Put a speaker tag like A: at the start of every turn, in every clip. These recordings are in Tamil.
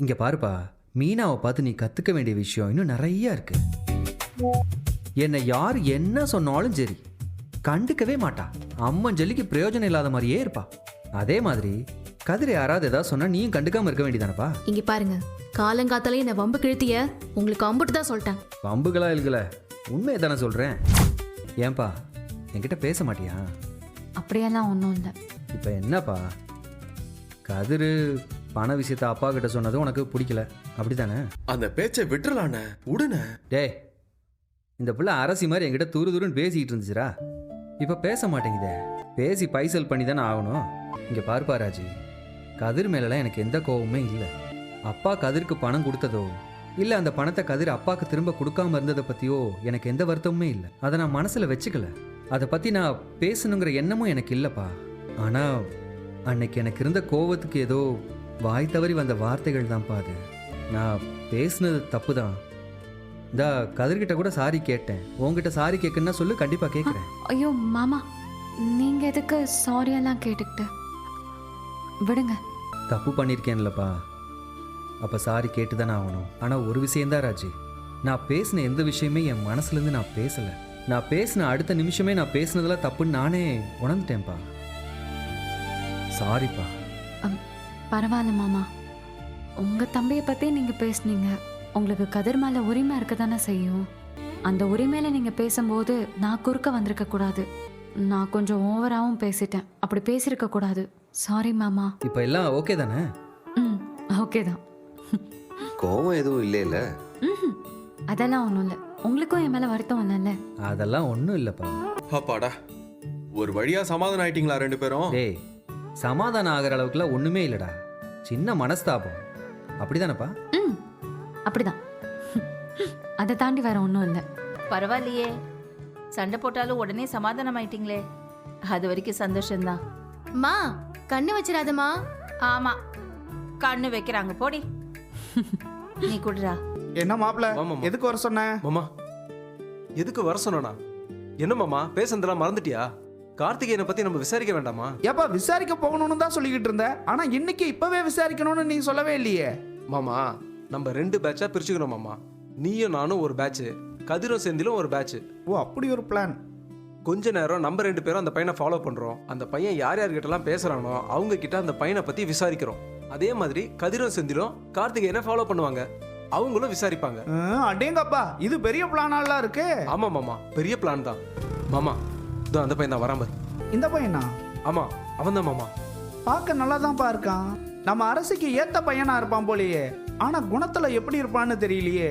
A: இங்க பாருப்பா, மீனாவை பார்த்து நீ கத்துக்க வேண்டிய விஷயம் இன்னும் நிறைய இருக்கு. என்னை யார் என்ன சொன்னாலும் சரி கண்டுக்கவே மாட்டா. அம்மன் ஜல்லிக்கு பிரயோஜனம் இல்லாத மாதிரியே இருப்பா. அதே மாதிரி கதிர் யாராவது ஏதாவது சொன்னா நீயும் கண்டுக்காம இருக்க வேண்டியதானப்பா.
B: இங்க பாருங்க, காலங்காத்தாலே என்ன வம்பு கிழத்திய உங்களுக்கு அம்புட்டு தான் சொல்லிட்டேன்.
A: வம்புகளா இல்லைங்கள, உண்மையை தானே சொல்றேன். ஏன்பா என்கிட்ட பேச மாட்டியா?
C: அப்படியெல்லாம் ஒன்றும் இல்லை.
A: இப்போ என்னப்பா, கதிர் பண விஷயத்த அப்பா கிட்ட சொன்னது உனக்கு பிடிக்கல அப்படித்தானே?
D: அந்த பேச்சை விட்டுறலான உடனே.
A: டே, இந்த பிள்ளை அரசி மாதிரி என்கிட்ட துருன்னு பேசிக்கிட்டு இருந்துச்சுரா. இப்போ பேச மாட்டேங்குதே. பேசி பைசல் பண்ணி தானே ஆகணும். இங்கே பார்ப்பா ராஜி, கதிர் மேலெல்லாம் எனக்கு எந்த கோபமே இல்லை. அப்பா கதிருக்கு பணம் கொடுத்ததோ இல்லை அந்த பணத்தை கதிர் அப்பாவுக்கு திரும்ப கொடுக்காம இருந்ததை பற்றியோ எனக்கு எந்த வருத்தமுமே இல்லை. அதை நான் மனசில் வச்சுக்கல. அதை பற்றி நான் பேசணுங்கிற எண்ணமும் எனக்கு இல்லைப்பா. ஆனால் அன்னைக்கு எனக்கு இருந்த கோபத்துக்கு ஏதோ வாய் தவறி வந்த வார்த்தைகள் தான்ப்பா அது. நான் பேசுனது தப்பு தான். இந்த கதிர்கிட்ட கூட சாரி கேட்டேன். உங்ககிட்ட சாரி கேட்குன்னா சொல்லு, கண்டிப்பாக கேட்குறேன்.
C: ஐயோ மாமா, நீங்கள் எதுக்கு சாரியெல்லாம் கேட்டுக்கிட்டு விடுங்க.
A: தப்பு பண்ணியிருக்கேன்லப்பா, அப்போ சாரி கேட்டு தானே ஆகணும். ஆனால் ஒரு விஷயந்தான் ராஜி, நான் பேசின எந்த விஷயமே என் மனசுலேருந்து நான் பேசலை. நான் பேசின அடுத்த நிமிஷமே நான் பேசினதெல்லாம் தப்புன்னு நானே உணர்ந்துட்டேன்ப்பா. சாரிப்பா.
C: பரவாயில்ல மாமா, உங்கள் தம்பியை பற்றி நீங்கள் பேசுனீங்க. உங்களுக்கு கதிர் மேலே உரிமை இருக்க தானே செய்யும். அந்த உரிமையில் நீங்கள் பேசும்போது நான் குறுக்க வந்திருக்க கூடாது. நான் கொஞ்சம் ஓவராகவும் பேசிட்டேன். அப்படி பேசியிருக்க கூடாது. சாரி மாமா.
A: இப்போ எல்லாம் ஓகே தானே?
C: ம், ஓகே தான்.
D: கோவம் எதுவும் இல்லைல்ல?
C: ம், அதெல்லாம் ஒன்றும் இல்லை. உங்களுக்கும் என் மேலே வருத்தம் இல்லைல்ல?
A: அதெல்லாம் ஒன்றும் இல்லைப்பா.
D: அப்பாடா, ஒரு வழியா சமாதானம் ஆயிட்டீங்களா ரெண்டு பேரும்?
A: டேய், சமாதானம் ஆகிற அளவுக்குலாம் ஒன்றுமே இல்லைடா. சின்ன மனஸ்தாபம், அப்படிதானப்பா?
C: ம், அப்படிதான். அதை தாண்டி வேற ஒன்றும் இல்லை.
E: பரவாயில்லையே, சண்டை போட்டாலும் உடனே சமாதானம் ஆயிட்டீங்களே, அது வரைக்கும் சந்தோஷம்தான்.
B: மா, கண்ணு வச்சிடாதம்மா.
E: ஆமா, கண்ணு வைக்கிறாங்க போடி. நீ குடுறா.
F: என்ன மாப்பிள,
G: ஆமாம்மா.
F: எதுக்கு வர சொன்ன?
G: மாமா, எதுக்கு வர சொன்னா? என்ன மாமா, பேசுனதெல்லாம் மறந்துட்டியா? கார்த்திகேயனை பத்தி நம்ம விசாரிக்க வேண்டாமா?
F: ஏப்பா, விசாரிக்க போகணும்னு தான் சொல்லிக்கிட்டு இருந்த. ஆனா இன்னைக்கு இப்பவே விசாரிக்கணும்னு நீ சொல்லவே இல்லையே.
G: மாமா, நம்ம 2 பேட்சா பிரிச்சுக்கிறோம் மாமா. நீயும் நானும் ஒரு பேட்ச், கதிரும் செந்திலும் ஒரு பேட்ச்.
F: ஓ, அப்படி ஒரு பிளான்.
G: கொஞ்ச நேரம் நம்ம 2 பேரும் அந்த பையனை ஃபாலோ பண்றோம். அந்த பையன் யார் யார்கிட்டலாம் பேசுறானோ அவங்க கிட்ட அந்த பையனை பத்தி விசாரிக்கிறோம். அதே மாதிரி கதிரும் செந்திலும் கார்த்திகேயனை ஃபாலோ பண்ணுவாங்க, அவங்களும் விசாரிப்பாங்க.
F: அடேங்கப்பா, இது பெரிய பிளானாலாம் இருக்கு.
G: ஆமா மாமா, பெரிய பிளான் தான் மாமா. இதோ அந்த பையன் தான் வராம.
F: இந்த பையனா?
G: ஆமா, அவன் தான் மாமா.
F: பார்க்க நல்லா தான்ப்பா இருக்கான். நம்ம அரசுக்கு ஏத்த பையனா இருப்பான் போலயே. ஆனா குணத்துல எப்படி இருப்பான்னு தெரியலையே.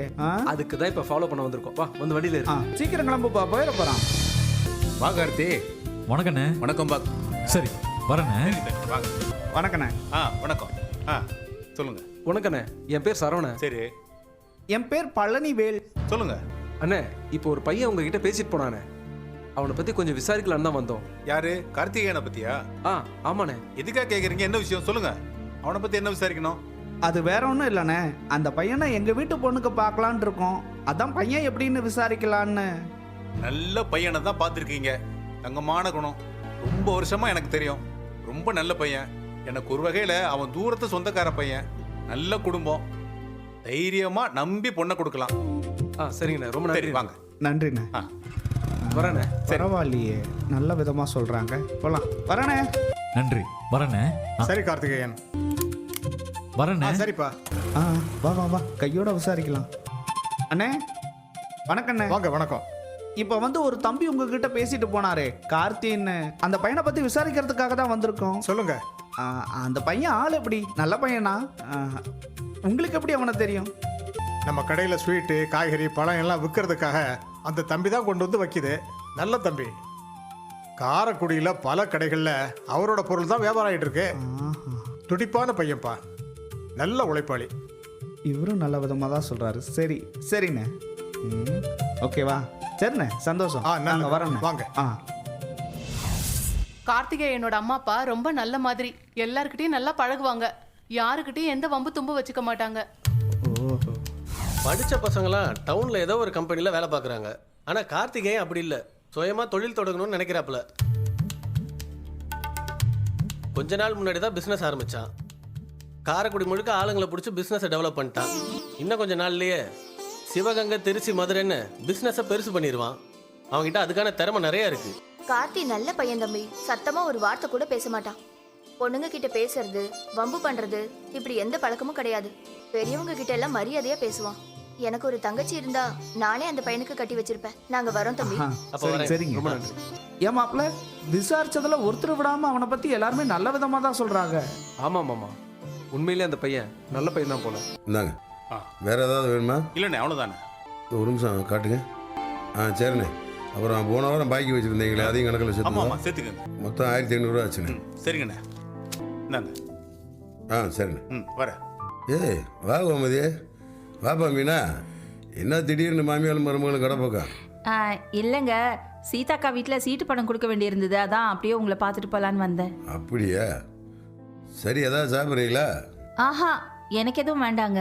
G: அதுக்கு தான் இப்ப ஃபாலோ பண்ண வந்திருக்கோம். வா, வந்து வழியில இரு.
F: சீக்கிரம் கிளம்புப்பா, போயிட போறான்.
H: வா கார்த்தி.
I: வணக்கண்ணே.
H: வணக்கம் பா.
I: சரி வரண்ணே.
H: வாங்க.
F: வணக்கண்ணே.
H: வணக்கம். சொல்லுங்க.
G: உனக்கண்ணே, என் பேர் சரவணன்.
H: சரி,
F: என் பேர் பழனிவேல்.
H: சொல்லுங்க.
G: அண்ணே, இப்போ ஒரு பையன் உங்ககிட்ட பேசிட்டு போனானே, அவனை பத்தி கொஞ்சம் விசாரிக்கலான்னு தான் வந்தோம்.
H: யாரு? கார்த்திகேயனை பத்தியா?
G: ஆமாண்ணே.
H: எதுக்காக கேக்குறீங்க? என்ன விஷயம் சொல்லுங்க. அவனை பத்தி என்ன விசாரிக்கணும்?
F: அது வேற ஒன்றும் இல்லைண்ணே. அந்த பையனை எங்க வீட்டு பொண்ணுக்கு பார்க்கலான் இருக்கோம். அதான் பையன் எப்படின்னு விசாரிக்கலான்னு.
H: நல்ல பையனை தான் பார்த்துருக்கீங்க. தங்கமான குணம். ரொம்ப வருஷமா எனக்கு தெரியும். ரொம்ப நல்ல பையன். எனக்கு ஒரு வகையில அவன் தூரத்து சொந்தக்கார பையன். நல்ல குடும்பம். தைரியமா நம்பி பொண்ணை கொடுக்கலாம்.
G: சரிங்கண்ணே, ரொம்ப நன்றி.
H: வாங்க.
F: நன்றிண்ணே.
G: வரண்ணே.
F: பரவாயில்லையே, நல்ல விதமா சொல்றாங்க. போலாம். வரண்ணே.
I: நன்றி. வரண்ணே.
H: சரி கார்த்திகேயன்.
I: வரண்ணே.
H: சரிப்பா.
F: வா வா வா, கையோட விசாரிக்கலாம். அண்ணே, வணக்கண்ணே.
H: வாங்க. வணக்கம்.
F: இப்போ வந்து ஒரு தம்பி உங்ககிட்ட பேசிட்டு போனாரே, கார்த்தின்னு. அந்த பையனை பத்தி விசாரிக்கிறதுக்காக தான் வந்திருக்கோம்.
H: சொல்லுங்க.
F: அந்த பையன் ஆள் எப்படி? நல்ல பையனா? உங்களுக்கு எப்படி அவனை தெரியும்?
J: நம்ம கடையில் ஸ்வீட்டு, காய்கறி, பழம் எல்லாம் விற்கிறதுக்காக அந்த தம்பி தான் கொண்டு வந்து வைக்குது. நல்ல தம்பி. காரைக்குடியில் பல கடைகளில் அவரோட பொருள் தான் வியாபாரம் ஆகிட்டு இருக்கு. துடிப்பான பையன்ப்பா, நல்ல உழைப்பாளி.
F: இவரும் நல்ல விதமாக தான் சொல்கிறாரு. சரி சரிண்ணே. ஓகேவா? சரிண்ணே, சந்தோஷம். நாங்கள் வரோண்ணே.
J: வாங்க.
K: கார்த்திகேயனோட அம்மா அப்பா ரொம்ப நல்ல மாதிரி. எல்லார்கிட்டயும் நல்லா பழகுவாங்க. யாருக்கிட்டையும் எந்த வம்பு தும்பு வச்சுக்க மாட்டாங்க.
L: படித்த பசங்களாம் டவுனில் ஏதோ ஒரு கம்பெனியில் வேலை பார்க்குறாங்க. ஆனால் கார்த்திகேயன் அப்படி இல்லை, சுயமாக தொழில் தொடங்கணும்னு நினைக்கிறாப்புல. கொஞ்ச நாள் முன்னாடி தான் பிஸ்னஸ் ஆரம்பித்தான். காரைக்குடி முழுக்க ஆளுங்களை பிடிச்சி பிஸ்னஸை டெவலப் பண்ணிட்டான். இன்னும் கொஞ்சம் நாள்லயே சிவகங்கை, திருச்சி, மதுரைன்னு பிஸ்னஸை பெருசு பண்ணிடுவான். அவன்கிட்ட அதுக்கான திறமை நிறைய இருக்கு.
M: கார்த்தி நல்ல பையன் தம்பி. சத்தமா ஒரு வார்த்தை கூட பேச மாட்டான். பொண்ணுங்க கிட்ட பேசுறது, வம்பு பண்றது, இப்படி எந்த பழக்கமும் கிடையாது. பெரியவங்க கிட்ட எல்லாம் மரியாதையா பேசுவான். எனக்கு ஒரு தங்கச்சி இருந்தா நானே அந்த பையனுக்கு கட்டி வச்சிருப்பேன். நாங்க வரோம் தம்பி.
L: அப்ப
F: சரி
L: வரேன்.
F: சரிங்க.
L: ரொம்ப நன்றி.
F: ஏன் மாப்பிள்ள, விசாரிச்சதுல ஒருத்தர் விடாம அவனை பத்தி எல்லாருமே நல்ல விதமா தான் சொல்றாங்க.
G: ஆமாம் மாமா, உண்மையிலே அந்த பையன் நல்ல பையன் தான் போல.
N: இந்தாங்க.
H: ஆ.
N: வேற ஏதாவது வேணுமா?
H: இல்லைண்ணே அவ்வளோதானே.
N: ஒரு நிமிஷம் காட்டுங்க. சரிண்ணே. அப்புறம் போன வாரம் பாக்கி வச்சுருந்தீங்களே, அதையும் கணக்கில்
H: ஆமாம்
N: சேர்த்து
H: ஆமாம் சேர்த்துக்கங்க.
N: மொத்தம் 1500 ஆச்சுண்ணே.
H: சரிங்கண்ணே. இந்தாங்க.
N: சரிண்ணே.
H: வரேன்.
N: ஏய் வா கோமதி, வாப்பா மீனா. என்ன திடீர்னு மாமியாலும் மருமகளும் கடை பக்கம்?
E: இல்லைங்க, சீதாக்கா வீட்டில் சீட்டு பணம் கொடுக்க வேண்டியிருந்தது, அதான் அப்படியே உங்களை பார்த்துட்டு போகலான்னு வந்தேன்.
N: அப்படியா? சரி, ஏதாவது சாப்பிட்றீங்களா?
E: ஆஹா, எனக்கு எதுவும் வேண்டாங்க.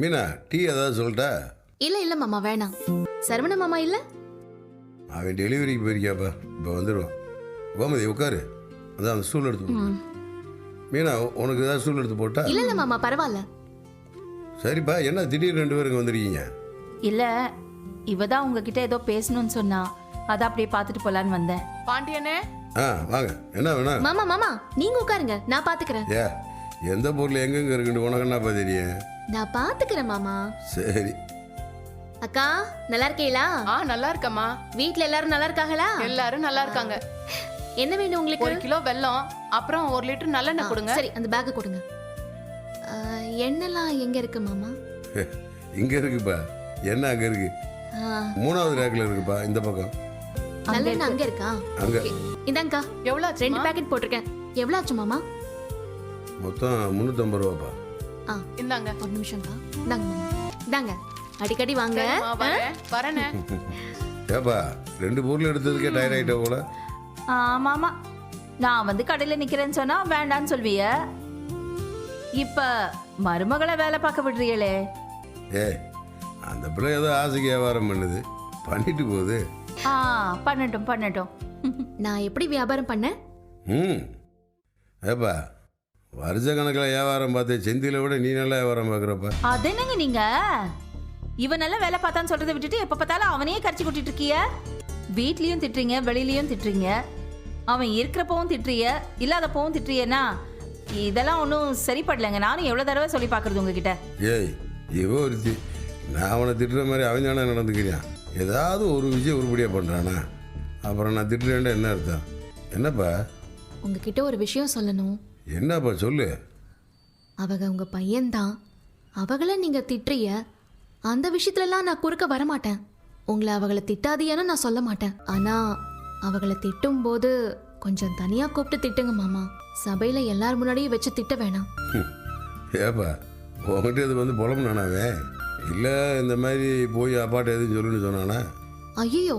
N: மீனா, டீ ஏதாவது சொல்லிட்டா?
B: இல்ல இல்ல மாமா வேணாம். சரவண மாமா இல்ல?
N: அவன் டெலிவரிக்கு போயிருக்கியாப்பா, இப்போ வந்துடுவான். கோமதி உட்காரு, அதான் அந்த ஸ்டூல் எடுத்து போடு. மீனா, உனக்கு ஏதாவது ஸ்டூல் எடுத்து போட்டா?
B: இல்ல இல்ல மாமா பரவாயில்ல.
N: சரிப்பா, என்ன திடீர்னு 2 பேருக்கு வந்திருக்கீங்க?
E: இல்லை, இவ தான் உங்ககிட்ட ஏதோ பேசணும்னு சொன்னா, அதான் அப்படியே பார்த்துட்டு போகலான்னு வந்தேன்.
K: பாண்டியனே,
N: வாங்க. என்ன வேணும்?
B: மாமா மாமா நீங்க உட்காருங்க, நான் பாத்துக்கிறேன்.
N: ஏ, எந்த பொருள் எங்கெங்க இருக்குன்னு உனக்கு என்னப்பா தெரியும்?
B: நான் பாத்துக்கிறேன் மாமா.
N: சரி.
B: அக்கா நல்லா இருக்கீங்களா?
K: நல்லா இருக்கம்மா.
B: வீட்ல எல்லாரும் நல்லா இருக்காங்களா?
K: எல்லாரும் நல்லா இருக்காங்க.
B: என்ன வேணும் உங்களுக்கு?
K: 1 கிலோ வெல்லம், அப்புறம் 1 லிட்டர் நல்லெண்ணெய் கொடுங்க.
B: சரி, அந்த பேக் கொடுங்க. எண்ணெய்லாம் எங்க இருக்கு மாமா?
N: இங்க இருக்குப்பா. என்ன அங்க இருக்கு? 3வது ரேக்ல இருக்குப்பா, இந்த பக்கம்.
B: நல்லெண்ணெய் அங்க இருக்கா?
N: அங்க.
B: Okay. இந்தாங்கக்கா.
K: எவ்வளவு ஆச்சு?
B: 2 பாக்கெட் போட்டிருக்கேன். எவ்வளவு ஆச்சு மாமா?
N: மொத்தம் 350 ரூபாப்பா.
K: இந்தாங்க.
B: ஒரு நிமிஷம்க்கா. இந்தாங்க மாமா. இந்தாங்க. அடிக்கடி வாங்க.
K: வரேனே.
N: ஏப்பா, 2 பொருள் எடுத்ததுக்கே டயர் ஆயிட்ட போல.
E: ஆமாமா, நான் வந்து கடையில் நிற்கிறேன்னு சொன்னா வேண்டான்னு சொல்விய, இப்ப மருமகளை வேலை பார்க்க விடுறீங்களே.
N: அந்த பிள்ளை ஏதோ ஆசைக்கு வியாபாரம் பண்ணுது, பண்ணிட்டு போகுது.
E: பண்ணட்டும் பண்ணட்டும்.
B: நான் எப்படி வியாபாரம் பண்ணேன்?
N: ஏப்பா, வருஷ கணக்கில் வியாபாரம் பார்த்து செந்தில விட நீ நல்லா வியாபாரம் பார்க்குறப்ப.
E: அது என்னங்க நீங்க, இவன் நல்லா வேலை பார்த்தான்னு சொல்றதை விட்டுட்டு எப்ப பார்த்தாலும் அவனையே கரிச்சு கூட்டிட்டு இருக்கிய. வீட்லயும் திட்டுறீங்க, வெளியிலயும் திட்டுறீங்க, அவன் இருக்கிறப்பவும் திட்டுறிய, இல்லாதப்பவும் திட்டுறியன்னா இதெல்லாம் ஒன்றும் சரிப்படலைங்க. நானும் எவ்வளோ தடவை சொல்லி பார்க்குறது உங்ககிட்ட.
N: ஏய், இவோ ஒருத்தி, நான் அவனை திட்டுற மாதிரி அவன் தானே நடந்துக்கிறான். ஏதாவது ஒரு விஷயம் உருப்படியாக பண்ணுறானா, அப்புறம் நான் திட்டுறேன்டா என்ன அர்த்தம்? என்னப்பா?
B: உங்ககிட்ட ஒரு விஷயம் சொல்லணும்.
N: என்னப்பா சொல்லு.
B: அவங்க உங்க பையன்தான், அவங்கள நீங்க திட்டுறிய, அந்த விஷயத்துலலாம் நான் குறுக்க வரமாட்டேன். உங்களை அவளை திட்டாதீன்னு நான் சொல்ல மாட்டேன். ஆனா அவளை திட்டும் போது கொஞ்சம் தனியா கூப்பிட்டு திட்டுங்க மாமா. சபையில எல்லார் முன்னாடியும் வச்சு திட்ட வேணாம்.
N: ஏப்பா, உங்ககிட்ட இது வந்து புலம்புனானாவே? இல்லை இந்த மாதிரி போய் அப்பாட்ட எதுவும் சொல்லுன்னு சொன்னானா?
B: ஐயோ,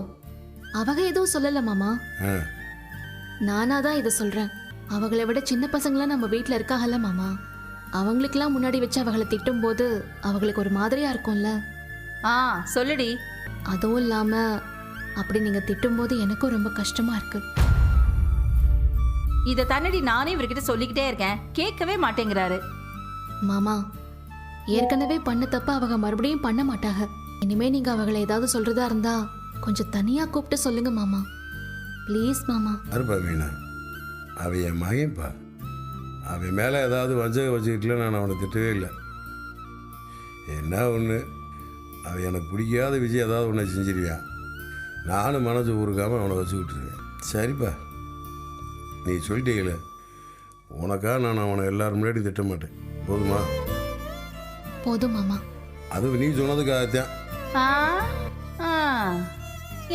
B: அவங்க எதுவும் சொல்லல மாமா. நானா தான் இதை சொல்றேன். அவங்களை விட சின்ன பசங்களாம் நம்ம வீட்டில் இருக்காங்கல்ல மாமா, அவங்களுக்கெல்லாம் முன்னாடி வச்சு அவங்களை திட்டும் போது அவங்களுக்கு ஒரு மாதிரியா இருக்கும்ல.
E: சொல்லுடி.
B: அதுவும் இல்லாம அப்படி நீங்க திட்டும் போது எனக்கும் ரொம்ப கஷ்டமா இருக்கு.
E: இதை தன்னடி நானே இவர்கிட்ட சொல்லிக்கிட்டே இருக்கேன், கேட்கவே மாட்டேங்கிறாரு.
B: மாமா, ஏற்கனவே பண்ண தப்ப அவங்க மறுபடியும் பண்ண மாட்டாங்க. இனிமே நீங்க அவங்களை ஏதாவது சொல்றதா இருந்தா கொஞ்சம் தனியா கூப்பிட்டு சொல்லுங்க மாமா. ப்ளீஸ் மாமா.
N: அருப்பா மீனா, அவன் என் மகன்பா. அவன் மேலே ஏதாவது வஞ்சகம் வச்சுக்கிட்டுல நான் அவனை திட்டவே இல்லை. என்ன ஒன்று, அவன் எனக்கு பிடிக்காத விஷயம் ஏதாவது ஒன்று செஞ்சிருவான். நானும் மனசு ஊருக்காமல் அவனை வச்சு விட்டுருவேன். சரிப்பா, நீ சொல்லிட்டீங்களே, உனக்காக நான் அவனை எல்லாரும் முன்னாடி திட்ட மாட்டேன். போதுமா?
B: போதும் மாமா.
N: அது நீ சொன்னதுக்காகத்தான்.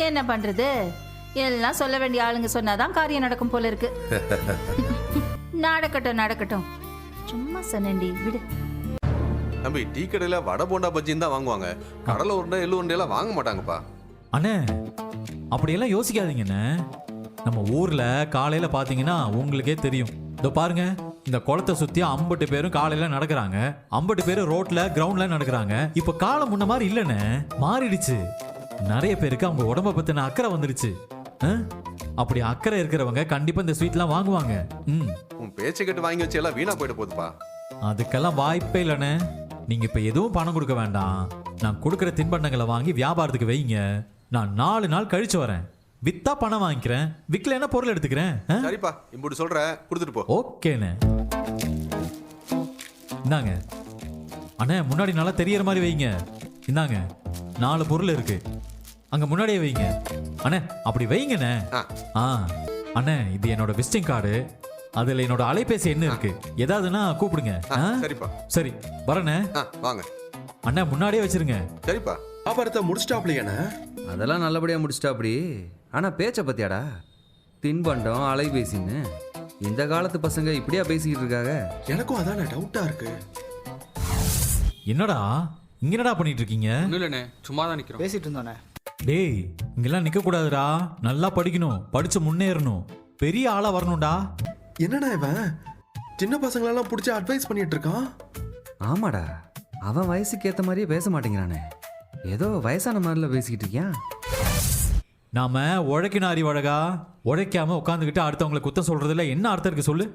E: என்ன பண்றது, எல்லாம் சொல்ல வேண்டிய ஆளுங்க சொன்னாதான் காரியம் நடக்கும் போல இருக்கு. நடக்கட்டும் நடக்கட்டும், சும்மா சொன்னேன்டி, விடு.
D: தம்பி, டீ கடையில் வடை போண்டா பஜ்ஜின்னு தான் வாங்குவாங்க. கடலை உருண்டை எள்ளு உருண்டையெல்லாம் வாங்க மாட்டாங்கப்பா.
I: அண்ணே, அப்படியெல்லாம் யோசிக்காதீங்கண்ணே. நம்ம ஊர்ல காலையில பாத்தீங்கன்னா உங்களுக்கே தெரியும். இதோ பாருங்க, இந்த குளத்தை சுத்தி 50 பேரும் காலையில நடக்கிறாங்க, 50 பேரும் ரோட்ல கிரவுண்ட்ல நடக்கிறாங்க. இப்ப காலம் முன்ன மாதிரி இல்லைண்ணே, மாறிடுச்சு. நிறைய பேருக்கு அவங்க உடம்ப பத்தின அக்கறை வந்துருச்சு. அப்படி அக்கறை இருக்கிறவங்க கண்டிப்பா இந்த ஸ்வீட்லாம் வாங்குவாங்க.
D: உன் பேச்சை கேட்டு வாங்கி வச்சு எல்லாம் வீணா போயிட்டு போகுதுப்பா.
I: அதுக்கெல்லாம் வாய்ப்பே இல்லைண்ணே. நீங்க இப்ப எதுவும் பணம் கொடுக்க வேண்டாம். நான் கொடுக்குற தின்பண்டங்களை வாங்கி வியாபாரத்துக்கு வைங்க. நான் 4 நாள் கழிச்சு வரேன். வித்தா பணம் வாங்கிக்கிறேன், விற்கலைன்னா பொருள் எடுத்துக்கிறேன்.
D: சரிப்பா, இப்படி சொல்ற, கொடுத்துட்டு போ.
I: ஓகேண்ணே. இந்தாங்க அண்ணே, முன்னாடி நல்லா தெரியற மாதிரி வைங்க. இந்தாங்க 4 பொருள் இருக்கு, அங்க முன்னாடியே வைங்க. அண்ணே அப்படி வைங்கண்ணே. அண்ணே இது என்னோட விசிட்டிங் கார்டு, அதுல என்னோட அலைபேசி எண் இருக்கு. ஏதாவதுன்னா கூப்பிடுங்க.
D: சரிப்பா.
I: சரி வரேண்ணே.
D: வாங்க
I: அண்ணே, முன்னாடியே வச்சிருங்க.
D: சரிப்பா.
O: வியாபாரத்தை முடிச்சிட்டாப்லையாண்ணே?
A: அதெல்லாம் நல்லபடியா முடிச்சிட்டா அப்படி. ஆனா பேச்ச பத்தியாடா, தின்பண்டம் அலைபேசின்னு இந்த காலத்து பசங்க இப்படியா பேசிக்கிட்டு இருக்காங்க?
O: எனக்கும் அதான டவுட்டா இருக்கு.
I: என்னடா இங்க என்னடா பண்ணிட்டு இருக்கீங்க?
F: இல்லைண்ணே, சும்மா தான் நிற்கிறோம், பேசிட்டு இருந்தோண்ணே.
I: டேய் இங்கெல்லாம் நிக்க கூடாதுடா, நல்லா படிக்கணும், படிச்சு முன்னேறணும், பெரிய ஆளா வரணும்டா.
O: என்னடா இவன் சின்ன பசங்களெல்லாம் பிடிச்சி அட்வைஸ் பண்ணிட்டு இருக்கான்?
A: ஆமாடா, அவன் வயசுக்கு ஏத்த மாதிரியே பேச மாட்டேங்கிறானே, ஏதோ வயசான மாதிரில பேசிக்கிட்டு இருக்கியான்.
I: நாம உழைக்கணும் அறிவழகா, உழைக்காம உட்காந்துக்கிட்டு அடுத்தவங்களை குத்தம் சொல்றதுல என்ன அர்த்தம் இருக்கு சொல்லு?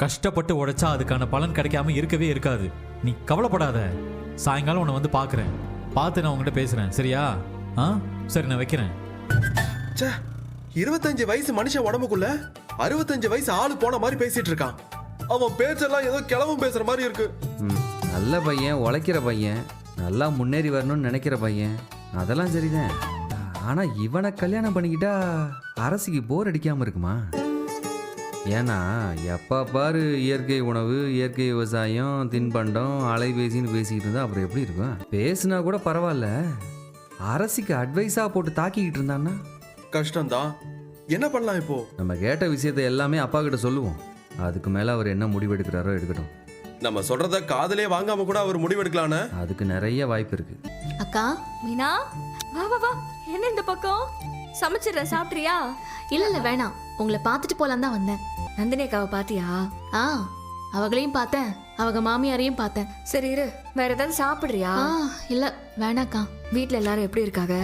I: கஷ்டப்பட்டு உழைச்சா அதுக்கான பலன் கிடைக்காம இருக்கவே இருக்காது. நீ கவலைப்படாத, சாயங்காலம் உன்னை வந்து பார்க்குறேன், பார்த்து நான் உங்ககிட்ட பேசுறேன், சரியா? சரி நான் வைக்கிறேன்.
O: 25 வயசு மனுஷன் உடம்புக்குள்ள 65 வயசு ஆளு போன மாதிரி பேசிட்டு இருக்கான். அவன் பேச்செல்லாம் ஏதோ கிளவும் பேசுற மாதிரி இருக்கு.
A: நல்ல பையன், உழைக்கிற பையன், நல்லா முன்னேறி வரணும்னு நினைக்கிற பையன், அதெல்லாம் சரிதான். ஆனா இவனை கல்யாணம் பண்ணிக்கிட்டா அரசிக்கு போர் அடிக்காம இருக்குமா? ஏன்னா எப்போ பாரு இயற்கை உணவு, இயற்கை விவசாயம், தின்பண்டம், அலைபேசின்னு பேசிக்கிட்டு இருந்தா அப்புறம் எப்படி இருக்கும்? பேசுனா கூட பரவாயில்ல, அரசிக்கு அட்வைஸா போட்டு தாக்கிக்கிட்டு இருந்தான்னா
O: கஷ்டம்தான். என்ன பண்ணலாம் இப்போ?
A: நம்ம கேட்ட விஷயத்தை எல்லாமே அப்பா கிட்ட சொல்லுவோம், அதுக்கு மேல அவர் என்ன முடிவு எடுக்கிறாரோ எடுக்கட்டும்.
O: நம்ம சொல்றத காதலே வாங்காம கூட அவர் முடிவெடுக்கலான்னு.
A: அதுக்கு நிறைய வாய்ப்பு இருக்கு.
B: அக்கா
P: மீனா, வா வா வா. என்ன இந்த பக்கம்? சமைச்சிடுறேன், சாப்பிட்றியா?
B: இல்ல இல்ல வேணாம், உங்களை பார்த்துட்டு போலாம் தான் வந்தேன்.
P: நந்தினி அக்காவை பாத்தியா?
B: அவங்களையும் பார்த்தேன், அவங்க மாமியாரையும் பார்த்தேன்.
P: சரி இரு, வேற ஏதாவது சாப்பிடுறியா?
B: இல்ல வேணாக்கா.
P: வீட்ல எல்லாரும் எப்படி இருக்காங்க?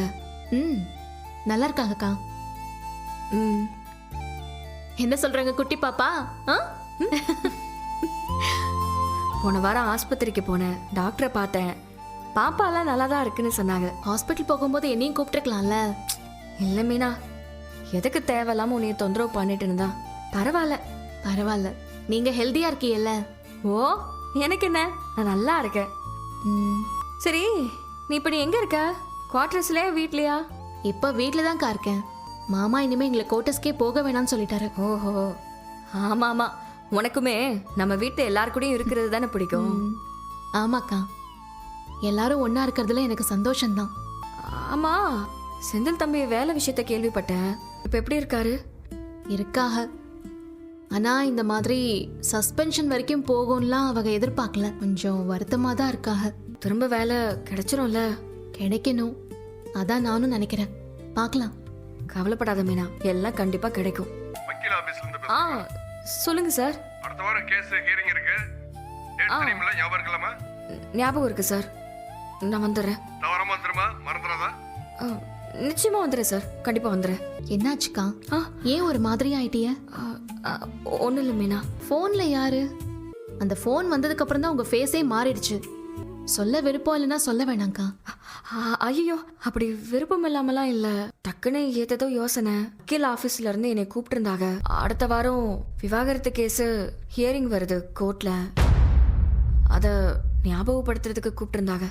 B: நல்லா இருக்காங்கக்கா. என்ன சொல்றாங்க குட்டி பாப்பா?
P: போன வாரம் ஆஸ்பத்திரிக்கு போனேன், டாக்டரை பார்த்தேன், பாப்பாலாம் நல்லா தான் இருக்குன்னு சொன்னாங்க.
B: ஹாஸ்பிட்டல் போகும்போது என்னையும் கூப்பிட்டுருக்கலாம்ல.
P: இல்ல மீனா, எதுக்கு தேவையில்லாம உன்னைய தொந்தரவு பண்ணிட்டு இருந்தா? பரவாயில்ல
B: பரவாயில்ல, நீங்க ஹெல்தியா இருக்கீல்ல.
P: ஓ எனக்கு என்ன, நான் நல்லா இருக்கேன். சரி நீ இப்ப நீ எங்க இருக்க? குவார்டர்ஸ்லயா வீட்லயா?
B: இப்ப வீட்ல தான்க்கா இருக்கேன். மாமா இனிமே எங்களை கோட்டர்ஸ்க்கே போக வேணாம்னு சொல்லிட்டாரு.
P: ஓஹோ, ஆமா ஆமா, உனக்குமே நம்ம வீட்டுல எல்லாரு கூடயும் இருக்கிறது தானே பிடிக்கும்.
B: ஆமாக்கா, எல்லாரும் ஒன்னா இருக்கிறதுல எனக்கு சந்தோஷம்தான்.
P: ஆமா, செந்தில் தம்பி வேலை விஷயத்த கேள்விப்பட்டேன், இப்ப எப்படி இருக்காரு?
B: இருக்காக, ஆனா இந்த மாதிரி சஸ்பென்ஷன் வரைக்கும் போகும்லாம் அவங்க எதிர்பார்க்கல. கொஞ்சம் வருத்தமா தான் இருக்காக.
P: திரும்ப வேலை கிடைச்சிரும்ல?
B: கிடைக்கணும், அதான் நானும் நினைக்கிறேன். பார்க்கலாம்.
P: கவலைப்படாத மீனா, எல்லாம் கண்டிப்பா கிடைக்கும்.
Q: வக்கீல் ஆபீஸ்ல இருந்து
P: சொல்லுங்க சார்.
Q: அடுத்த வாரம் கேஸ் ஹியரிங் இருக்கு. டேட் தெரியுமில்ல? ஞாபகம் இருக்கலாமா?
P: ஞாபகம் இருக்கு சார், நான் வந்துடுறேன்.
Q: தவறாம வந்துருமா, மறந்துடாதா?
P: நிச்சயமா வந்துடுறேன் சார், கண்டிப்பா வந்துடுறேன்.
B: என்னாச்சுக்கா, ஏன் ஒரு மாதிரி ஆயிட்டிய?
P: ஒன்றும் இல்லை மீனா.
B: ஃபோன்ல யாரு? அந்த ஃபோன் வந்ததுக்கு அப்புறம் தான் உங்க ஃபேஸே மாறிடுச்சு. சொல்ல விருப்பம் இல்லைன்னா சொல்ல வேணாங்க்கா.
P: ஐயோ, அப்படி விருப்பம் இல்லாமலாம் இல்லை, டக்குன்னு ஏதோ யோசனை. வக்கீல் ஆஃபீஸ்ல இருந்து என்னை கூப்பிட்டு இருந்தாங்க. அடுத்த வாரம் விவாகரத்து கேஸ் ஹியரிங் வருது கோர்ட்ல, அதை ஞாபகப்படுத்துறதுக்கு கூப்பிட்டு இருந்தாங்க.